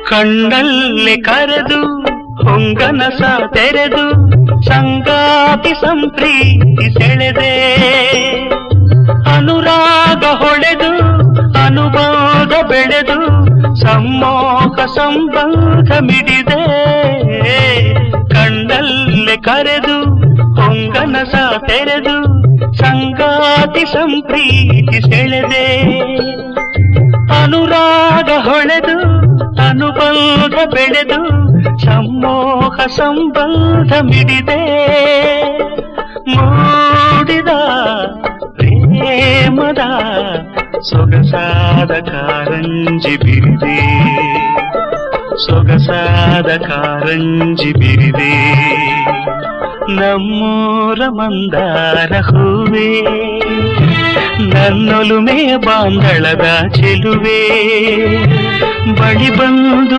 ಕಣ್ಣಲ್ಲಿ ಕರೆದು ಹೊಂಗನಸ ತೆರೆದು ಸಂಗಾತಿ ಸಂಪ್ರೀತಿ ಸೆಳೆದೆ ಅನುರಾಗ ಹೊಳೆದು ಅನುಭೋಗ ಬೆಳೆದು ಸಮ್ಮೋಹ ಸಂಬಂಧ ಮಿಡಿದೆ ಕಣ್ಣಲ್ಲಿ ಕರೆದು ಹೊಂಗನಸ ತೆರೆದು ಸಂಗಾತಿ ಸಂಪ್ರೀತಿ ಸೆಳೆದೆ ಅನುರಾಗ ಹೊಳೆದು ಅನುಬಂಧ ಬೆಳೆದು ಸಮ್ಮೋಹ ಸಂಬಂಧ ಮಿಡಿದೆ ಮೂಡಿದ ಪ್ರೇಮದ ಸೊಗಸಾದ ಕಾರಂಜಿ ಬಿರಿದೆ ಸೊಗಸಾದ ಕಾರಂಜಿ ಬಿರಿದೆ ನಮ್ಮೂರ ಮಂದಾರ ಹೂವೇ ನನ್ನೊಲುಮೆ ಬಾಂಧಳದ ಚೆಲುವೆ ಬಳಿ ಬಂದು